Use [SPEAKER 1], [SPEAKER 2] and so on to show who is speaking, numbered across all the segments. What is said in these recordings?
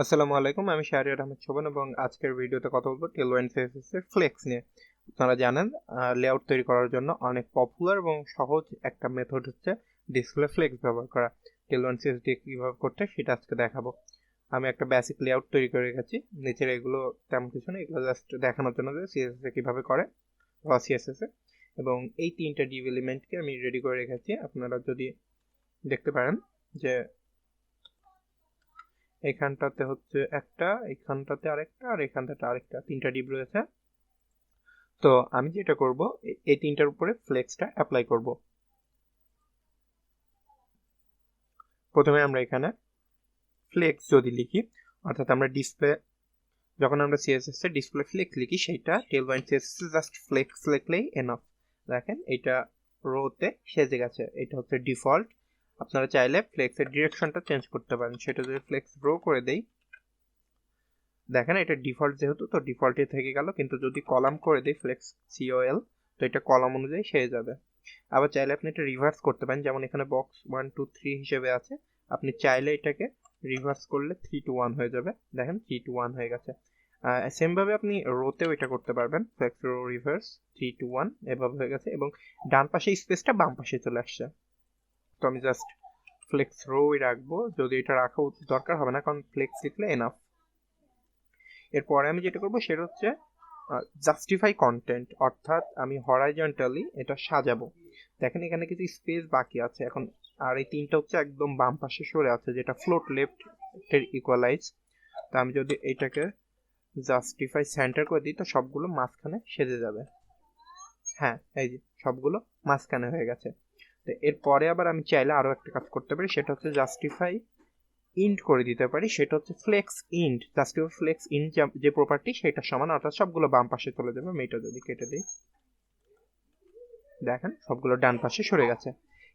[SPEAKER 1] আসসালামু আলাইকুম, আমি শাহরিয়ার আহমেদ শোভন এবং আজকের ভিডিওতে কথা বলবো টেলওয়াইন সিএসএস এর ফ্লেক্স নিয়ে। আপনারা জানেন লেআউট তৈরি করার জন্য অনেক পপুলার এবং সহজ একটা মেথড হচ্ছে ডিসপ্লে ফ্লেক্স ব্যবহার করা। টেলওয়াইন সিএসএস দিয়ে কীভাবে করতে সেটা আজকে দেখাবো। আমি একটা বেসিক লেআউট তৈরি করে রেখেছি, নিচের এগুলো তেমন কিছু না, এগুলো জাস্ট দেখানোর জন্য যে সিএসএস এ কীভাবে করে সিএসএস এ, এবং এই তিনটা ডিভ এলিমেন্টকে আমি রেডি করে রেখেছি। আপনারা যদি দেখতে পারেন যে এখানটাতে হচ্ছে একটা, এখানটাতে আরেকটা, আর এখানটাতে আরেকটা, তিনটা ডিপ রয়েছে। তো আমি যেটা করব, এই তিনটার উপরে ফ্লেক্সটা অ্যাপ্লাই করব। প্রথমে আমরা এখানে ফ্লেক্স যদি লিখি, অর্থাৎ আমরা ডিসপ্লে, যখন আমরা সিএসএস এ ডিসপ্লে ফ্লেক্স লিখি সেটা টেলওয়াইন সিএসএস এ জাস্ট ফ্লেক্স লিখলেই এনাফ। দেখেন এটা রোতে সেজে গেছে, এটা হচ্ছে ডিফল্ট। আপনারা চাইলে ফ্লেক্সের ডিরেকশনটা চেঞ্জ করতে পারেন, সেটা যদি ফ্লেক্স রো করে দেই, দেখেন এটা ডিফল্ট যেহেতু, তো ডিফল্টে থেকে গেল, কিন্তু যদি কলাম করে দিই ফ্লেক্স সিওএল, তো এটা কলাম অনুযায়ী সেরে যাবে। আবার চাইলে আপনি এটা রিভার্স করতে পারেন, যেমন এখানে বক্স 1 2 3 হিসেবে আছে, আপনি চাইলে এটাকে রিভার্স করলে 3 to 1 হয়ে যাবে। দেখেন 3 to 1 হয়ে গেছে। সেম ভাবে আপনি রোতেও এটা করতে পারবেন, ফ্লেক্স রো রিভার্স 3 to 1 এভাবে হয়ে গেছে, এবং ডান পাশে স্পেসটা বাম পাশে চলে আসছে। তো আমি জাস্ট ফ্লেক্স রোই রাখবো, যদি এটা রাখা দরকার হবে না, কারণ ফ্লেক্স লিখলে এনাফ। এরপরে আমি যেটা করবো সেটা হচ্ছে জাস্টিফাই কন্টেন্ট, অর্থাৎ আমি হরাইজন্টালি এটা সাজাবো। দেখেন এখানে কিছু স্পেস বাকি আছে এখন, আর এই তিনটা হচ্ছে একদম বাম পাশে সরে আছে, যেটা ফ্লোট লেফট এর ইকুয়ালাইজ। তো আমি যদি এটাকে জাস্টিফাই সেন্টার করে দিই, তো সবগুলো মাঝখানে সেজে যাবে। হ্যাঁ, এই যে সবগুলো মাঝখানে হয়ে গেছে। তো এরপরে আবার আমি চাইলে আরো একটা কাজ করতে পারি, সেটা হচ্ছে জাস্টিফাই ইন্ট করে দিতে পারি, সেটা হচ্ছে flex end. Justify flex end যে প্রপার্টি সেটা সমান, অর্থাৎ সবগুলো বাম পাশে চলে যাবে। আমি এটা যদি কেটে দিই, দেখেন সবগুলো ডান পাশে সরে গেছে।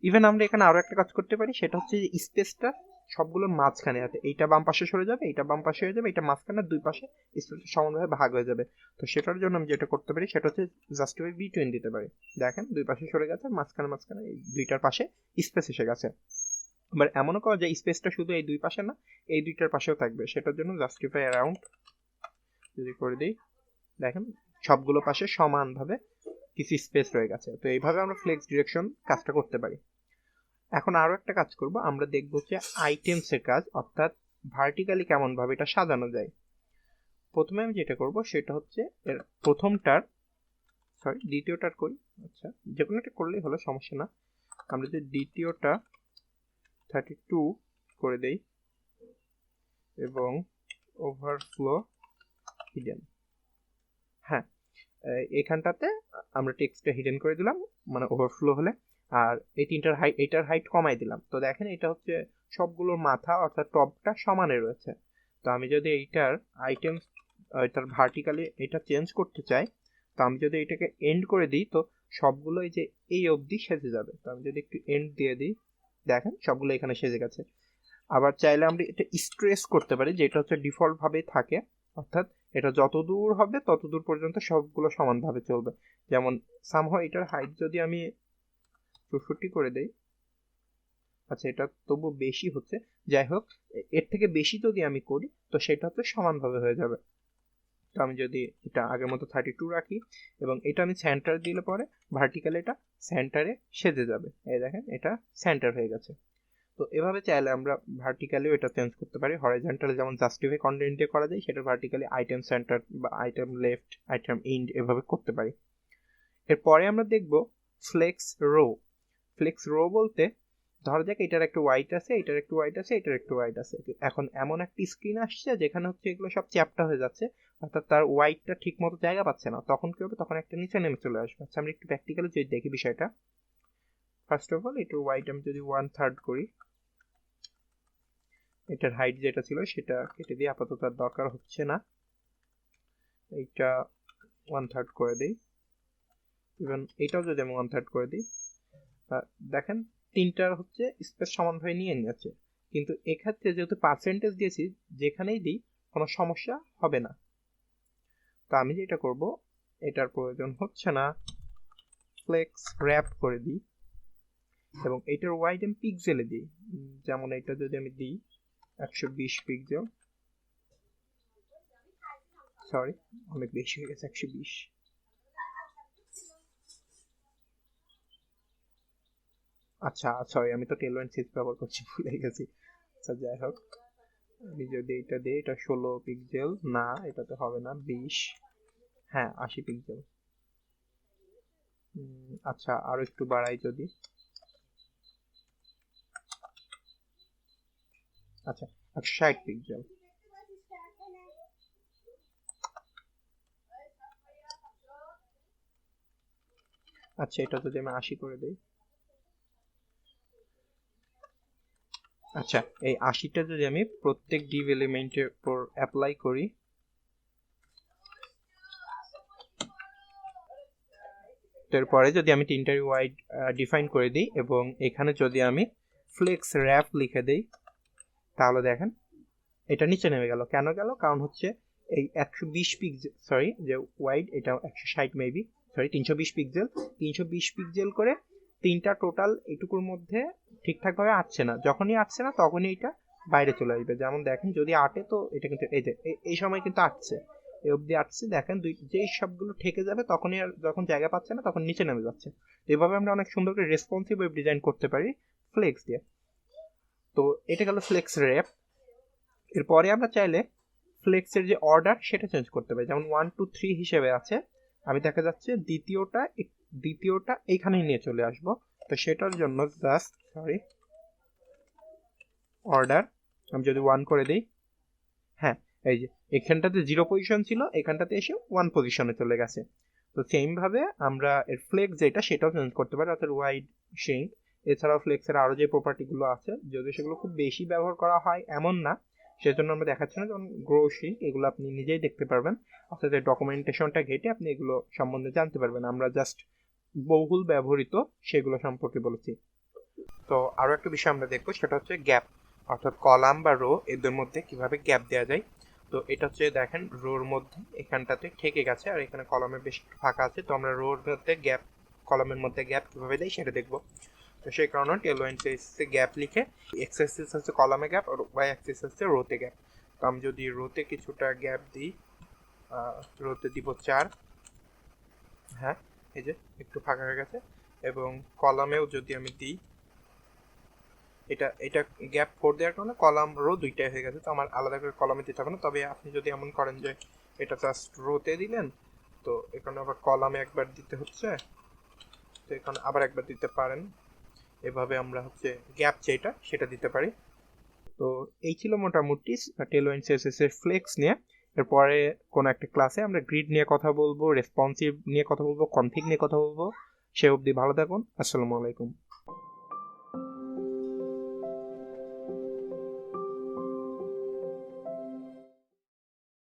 [SPEAKER 1] ইভেন আমরা এখানে আরো একটা কাজ করতে পারি, সেটা হচ্ছে যে স্পেসটা সবগুলোর মাঝখানে আছে, এইটা বাম পাশে সরে যাবে, এইটা বাম পাশে হয়ে যাবে, এটা মাঝখানে, দুই পাশে স্পেসটা সমানভাবে ভাগ হয়ে যাবে। তো সেটার জন্য আমি যেটা করতে পারি সেটা হচ্ছে জাস্টিফাই বিটুইন দিতে পারি। দেখেন দুই পাশে সরে গেছে, মাঝখানে মাঝখানে এই দুইটার পাশে স্পেস এসে গেছে। এবার এমনও করা যায় স্পেসটা শুধু এই দুই পাশে না, এই দুইটার পাশেও থাকবে, সেটার জন্য জাস্টিফাই অ্যারাউন্ড যদি করে দিই, দেখেন সবগুলো পাশে সমানভাবে কিছু স্পেস রয়ে গেছে। তো এইভাবে আমরা ফ্লেক্স ডিরেকশন কাজটা করতে পারি। এখন আরো একটা কাজ করব, আমরা দেখব যে আইটেমস এর কাজ, অর্থাৎ ভার্টিক্যালি কেমন ভাবে এটা সাজানো যায়। প্রথমে আমি যেটা করব সেটা হচ্ছে এর প্রথমটার, দ্বিতীয়টার করি, আচ্ছা যে কোনো একটা করলেই হলো, সমস্যা না। আমরা যদি দ্বিতীয়টা 32 করে দেই এবং ওভারফ্লো হিডেন, হ্যাঁ এখানটাতে আমরা টেক্সটটা হিডেন করে দিলাম, মানে ওভারফ্লো হলে। আর এই তিনটার হাইট, এটার হাইট কমাই দিলাম। তো দেখেন এটা হচ্ছে সবগুলোর মাথা অর্থাৎ টপটা সমানে রয়েছে। তো আমি যদি এইটার আইটেম, এটার ভার্টিক্যালি এটা চেঞ্জ করতে চাই, তো আমি যদি এটাকে এন্ড করে দিই, তো সবগুলো এই যে এই অবধি সেজে যাবে। তো আমি যদি একটু এন্ড দিয়ে দিই, দেখেন সবগুলো এখানে সেজে গেছে। আবার চাইলে আমরা এটা স্ট্রেস করতে পারি, যেটা হচ্ছে ডিফল্ট ভাবে থাকে, অর্থাৎ এটা যত দূর হবে তত দূর পর্যন্ত সবগুলো সমানভাবে চলবে। যেমন সামহাও এটার হাইট যদি আমি 64 করে দেই, আচ্ছা এটা তবু বেশি হচ্ছে, যাই হোক এর থেকে বেশি যদি আমি করি তো সেটা হচ্ছে সমানভাবে হয়ে যাবে। তো আমি যদি এটা আগের মতো 32 রাখি এবং এটা আমি সেন্টার দিলে পরে ভার্টিক্যালি এটা সেন্টারে সেজে যাবে। এই দেখেন এটা সেন্টার হয়ে গেছে। তো এভাবে চাইলে আমরা ভার্টিক্যালিও এটা চেঞ্জ করতে পারি। হরাইজন্টালি যেমন জাস্টিফাই কন্টেন্ট দিয়ে করা যায়, সেটা ভার্টিক্যালি আইটেম সেন্টার বা আইটেম লেফট, আইটেম ইন্ড এভাবে করতে পারি। এরপরে আমরা দেখব ফ্লেক্স রো। ফ্লেক্স রো বলতে, ধরা যাক এটার একটু হোয়াইট আছে, এটার একটু হোয়াইট আছে, এটার একটু হোয়াইট আছে। এখন এমন একটা স্ক্রিন আসছে যেখানে হচ্ছে এগুলো সব চ্যাপ্টা হয়ে যাচ্ছে, অর্থাৎ তার হোয়াইটটা ঠিক মতো জায়গা পাচ্ছে না। তখন কি হবে, তখন একটা নিচে নেমে চলে আসবে। আচ্ছা আমরা একটু প্র্যাকটিক্যালি যদি দেখি বিষয়টা, ফার্স্ট অফ অল এটার হোয়াইট আমি যদি 1/3 করি, এটার হাইট যেটা ছিল সেটা কেটে দিয়ে, আপাতত আর দরকার হচ্ছে না, এইটা 1/3 করে দিই। ইভেন এটাও যদি আমি 1/3 করে দিই, দেখেন তিনটার হচ্ছে স্পেস সমানভাবে নিয়ে নিয়েছে। কিন্তু এক্ষেত্রে যেহেতু পার্সেন্টেজ দিয়েছি, যেখানেই দিই কোনো সমস্যা হবে না। তো আমি যেটা করব, এটার প্রয়োজন হচ্ছে না, ফ্লেক্স র্যাপ করে দিই এবং এটার ওয়াইড আমি পিক্সেলে দিই। যেমন এটা যদি আমি দিই 120 পিক্সেল, সরি অনেক বেশি হয়ে গেছে 120। আচ্ছা সরি আমি তো টেলওয়েন্ড সিএসএস ব্যবহার করছি, ভুলে গেছি। আচ্ছা যাই হোক, আমি যদি এটা দিই, এটা 16 পিক্সেল না, এটাতে হবে না, 20, হ্যাঁ 80 পিক্সেল। আচ্ছা আরো একটু বাড়াই যদি, আচ্ছা 160 পিক্সেল। আচ্ছা এটা যদি আমি 80 করে দিই, আচ্ছা এই 80টা যদি আমি প্রত্যেক ডিভ এলিমেন্টের উপর অ্যাপ্লাই করি, এরপরে যদি আমি তিনটারই ওয়াইড ডিফাইন করে দিই এবং এখানে যদি আমি ফ্লেক্স র্যাপ লিখে দিই, তাহলে দেখেন এটা নিচে নেমে গেল। কেন গেল? কারণ হচ্ছে এই 120 পিক্সেল, সরি যে ওয়াইড, এটা 160 মেবি, সরি 320 পিক্সেল, 320 পিক্সেল করে তিনটা টোটাল এটুকুর মধ্যে ঠিকঠাকভাবে আসছে না। যখনই আসছে না তখনই এটা বাইরে চলে আসবে। যেমন দেখেন যদি আটে, তো এটা কিন্তু এই যে এই সময় কিন্তু আসছে, এই অবধি আসছে, দেখেন যেই সবগুলো ঠেকে যাবে তখনই আর যখন জায়গা পাচ্ছে না তখন নিচে নেমে যাচ্ছে। এভাবে আমরা অনেক সুন্দর করে রেসপন্সিভ ওয়েব ডিজাইন করতে পারি ফ্লেক্স দিয়ে। তো এটা গেল ফ্লেক্স র্যাপ। এরপরে আমরা চাইলে ফ্লেক্সের যে অর্ডার সেটা চেঞ্জ করতে পারি। যেমন 1 2 3 হিসেবে আছে, আমি দেখা যাচ্ছে দ্বিতীয়টা এইখানেই নিয়ে চলে আসব। তো সেটার জন্য জাস্ট সরি অর্ডার আমি যদি 1 করে দিই, হ্যাঁ এই যে এখানটাতে 0 পজিশন ছিল, এখানটাতে এসে 1 পজিশনে চলে গেছে। তো সেম ভাবে আমরা এর ফ্লেক্স যেটা সেটাও চেঞ্জ করতে পারি, অর্থাৎ ওয়াইড শিঙ্ক। এছাড়াও ফ্লেক্সের আরো যে প্রপার্টিগুলো আছে, যদি সেগুলো খুব বেশি ব্যবহার করা হয় এমন না, সেজন্য আমরা দেখাচ্ছি না। যেমন গ্রো শিঙ্ক, এগুলো আপনি নিজেই দেখতে পারবেন, অর্থাৎ এই ডকুমেন্টেশনটা ঘেটে আপনি এগুলো সম্বন্ধে জানতে পারবেন। আমরা জাস্ট বহুল ব্যবহৃত সেগুলো সম্পর্কে বলেছি। তো আরো একটা বিষয় আমরা দেখবো, সেটা হচ্ছে গ্যাপ, অর্থাৎ কলাম বা রো এদের মধ্যে কিভাবে গ্যাপ দেওয়া যায়। তো এটা হচ্ছে দেখেন রোর মধ্যে এখানটাতে ঠেকে গেছে আর এখানে কলামে বেশ ফাঁকা আছে, তো আমরা রোর মধ্যে গ্যাপ, কলামের মধ্যে গ্যাপ কিভাবে দেয় সেটা দেখবো। তো সেই কারণে টেলওয়েন্ড সিএসএস গ্যাপ লিখে, এক্স অ্যাক্সিস হচ্ছে কলামে গ্যাপ আর ওয়াই অ্যাক্সিস হচ্ছে রোতে গ্যাপ। তো আমি যদি রোতে কিছুটা গ্যাপ দিই, রোতে দিব 4, হ্যাঁ এই যে একটু ফাঁকা হয়ে গেছে। এবং কলামেও যদি আমি দিই, এটা গ্যাপ 4 দেওয়ার কারণে কলাম রো দুইটাই হয়ে গেছে। তো আমার আলাদা করে কলামে দিতে হবে না। তবে আপনি যদি এমন করেন যে এটা জাস্ট রোতে দিলেন, তো এখানে আবার কলামে একবার দিতে হচ্ছে, তো এখানে আবার একবার দিতে পারেন। এভাবে আমরা হচ্ছে গ্যাপ যেটা সেটা দিতে পারি। তো এই ছিল মোটামুটি টেলওয়েন্ড সিএসএস এর ফ্লেক্স নিয়ে। এরপরে কোনো একটা ক্লাসে আমরা গ্রিড নিয়ে কথা বলবো, রেসপন্সিভ নিয়ে কথা বলবো, কনফিগ নিয়ে কথা বলবো। সে অবধি ভালো থাকুন। আসসালামু আলাইকুম।